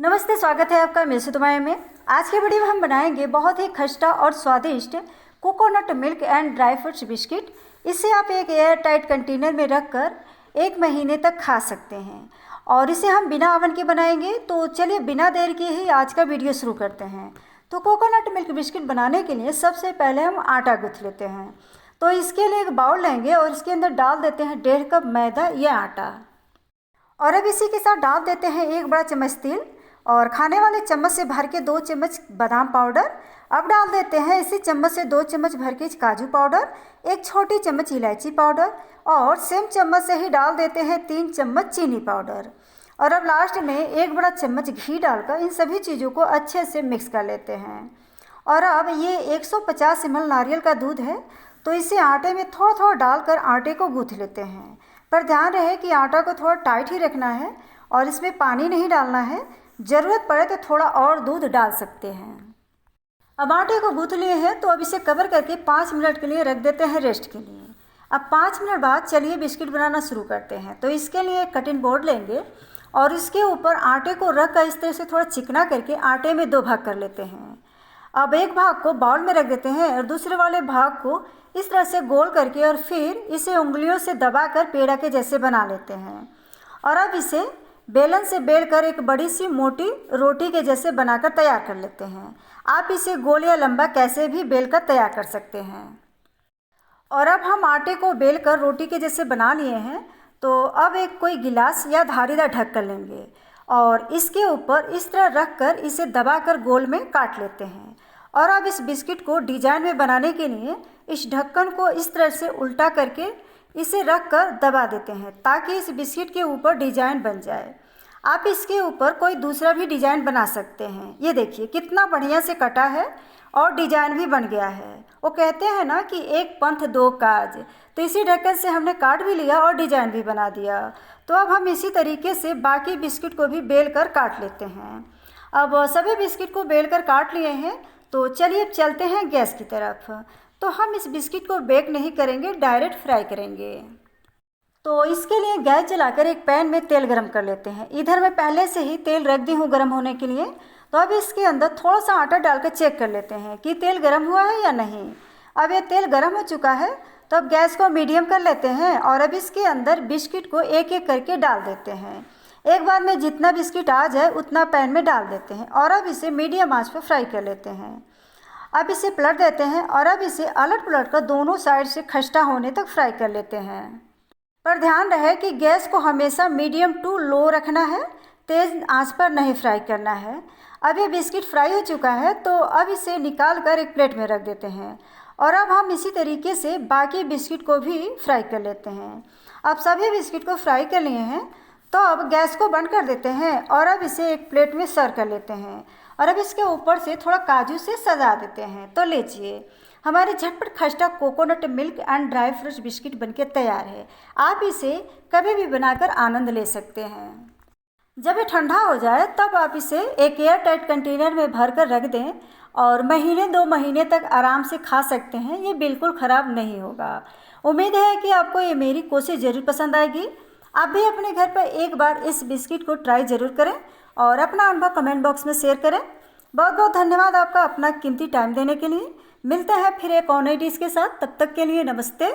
नमस्ते, स्वागत है आपका मिल्स तुम्हारे में। आज के वीडियो में हम बनाएंगे बहुत ही खस्ता और स्वादिष्ट coconut milk and dry fruits biscuit. इसे आप एक एयर टाइट कंटेनर में रखकर 1 महीने तक खा सकते हैं और इसे हम बिना ओवन के बनाएंगे। तो चलिए बिना देर के ही आज का वीडियो शुरू करते हैं। तो कोकोनट मिल्क बिस्किट बनाने के लिए सबसे पहले हम आटा गूँथ लेते हैं। तो इसके लिए एक बाउल लेंगे और इसके अंदर डाल देते हैं 1.5 कप मैदा या आटा, और अब इसी के साथ डाल देते हैं 1 बड़ा चम्मच तेल और खाने वाले चम्मच से भर के 2 चम्मच बादाम पाउडर। अब डाल देते हैं इसी चम्मच से 2 चम्मच भर के काजू पाउडर, 1 छोटी चम्मच इलायची पाउडर और सेम चम्मच से ही डाल देते हैं 3 चम्मच चीनी पाउडर। और अब लास्ट में 1 बड़ा चम्मच घी डालकर इन सभी चीज़ों को अच्छे से मिक्स कर लेते हैं। और अब ये 150 ml नारियल का दूध है, तो इसे आटे में थोड़ा थोड़ा डालकर आटे को गूँथ लेते हैं। पर ध्यान रहे कि आटा को थोड़ा टाइट ही रखना है और इसमें पानी नहीं डालना है। ज़रूरत पड़े तो थोड़ा और दूध डाल सकते हैं। अब आटे को गूँथ लिए हैं, तो अब इसे कवर करके 5 मिनट के लिए रख देते हैं रेस्ट के लिए। अब 5 मिनट बाद चलिए बिस्किट बनाना शुरू करते हैं। तो इसके लिए एक कटिंग बोर्ड लेंगे और इसके ऊपर आटे को रख कर इस तरह से थोड़ा चिकना करके आटे में 2 भाग कर लेते हैं। अब एक भाग को बाउल में रख देते हैं और दूसरे वाले भाग को इस तरह से गोल करके और फिर इसे उंगलियों से दबाकर पेड़ा के जैसे बना लेते हैं। और अब इसे बेलन से बेलकर एक बड़ी सी मोटी रोटी के जैसे बनाकर तैयार कर लेते हैं। आप इसे गोल या लंबा कैसे भी बेलकर तैयार कर सकते हैं। और अब हम आटे को बेलकर रोटी के जैसे बना लिए हैं, तो अब एक कोई गिलास या धारीदार ढक्कन लेंगे और इसके ऊपर इस तरह रखकर इसे दबाकर गोल में काट लेते हैं। और अब इस बिस्किट को डिजाइन में बनाने के लिए इस ढक्कन को इस तरह से उल्टा करके इसे रखकर दबा देते हैं ताकि इस बिस्किट के ऊपर डिजाइन बन जाए। आप इसके ऊपर कोई दूसरा भी डिजाइन बना सकते हैं। ये देखिए कितना बढ़िया से कटा है और डिजाइन भी बन गया है। वो कहते हैं ना कि एक पंथ 2 काज, तो इसी ढक्कन से हमने काट भी लिया और डिजाइन भी बना दिया। तो अब हम इसी तरीके से बाकी बिस्किट को भी बेल कर काट लेते हैं। अब सभी बिस्किट को बेल कर काट लिए हैं, तो चलिए अब चलते हैं गैस की तरफ। तो हम इस बिस्किट को बेक नहीं करेंगे, डायरेक्ट फ्राई करेंगे। तो इसके लिए गैस जलाकर एक पैन में तेल गरम कर लेते हैं। इधर मैं पहले से ही तेल रख दी हूँ गरम होने के लिए। तो अब इसके अंदर थोड़ा सा आटा डालकर चेक कर लेते हैं कि तेल गरम हुआ है या नहीं। अब ये तेल गरम हो चुका है, तो अब गैस को मीडियम कर लेते हैं और अब इसके अंदर बिस्किट को एक एक करके डाल देते हैं। एक बार में जितना बिस्किट आ जाए उतना पैन में डाल देते हैं और अब इसे मीडियम आंच पर फ्राई कर लेते हैं। अब इसे पलट देते हैं और अब इसे अलट पलट कर दोनों साइड से खस्ता होने तक फ्राई कर लेते हैं। पर ध्यान रहे कि गैस को हमेशा मीडियम टू लो रखना है, तेज़ आंच पर नहीं फ्राई करना है। अब ये बिस्किट फ्राई हो चुका है, तो अब इसे निकाल कर एक प्लेट में रख देते हैं। और अब हम इसी तरीके से बाकी बिस्किट को भी फ्राई कर लेते हैं। अब सभी बिस्किट को फ्राई कर लिए हैं, तो अब गैस को बंद कर देते हैं और अब इसे एक प्लेट में सर्व कर लेते हैं। और अब इसके ऊपर से थोड़ा काजू से सजा देते हैं। तो लीजिए, हमारे झटपट खस्ता coconut milk and dry fruits biscuit बनके तैयार है। आप इसे कभी भी बनाकर आनंद ले सकते हैं। जब ये ठंडा हो जाए तब आप इसे एक एयर टाइट कंटेनर में भर कर रख दें और महीने 2 महीने तक आराम से खा सकते हैं। ये बिल्कुल ख़राब नहीं होगा। उम्मीद है कि आपको ये मेरी कोशिश ज़रूर पसंद आएगी। आप भी अपने घर पर एक बार इस बिस्किट को ट्राई ज़रूर करें और अपना अनुभव कमेंट बॉक्स में शेयर करें। बहुत बहुत धन्यवाद आपका अपना कीमती टाइम देने के लिए। मिलते हैं फिर एक और नई डिश के साथ। तब तक के लिए नमस्ते।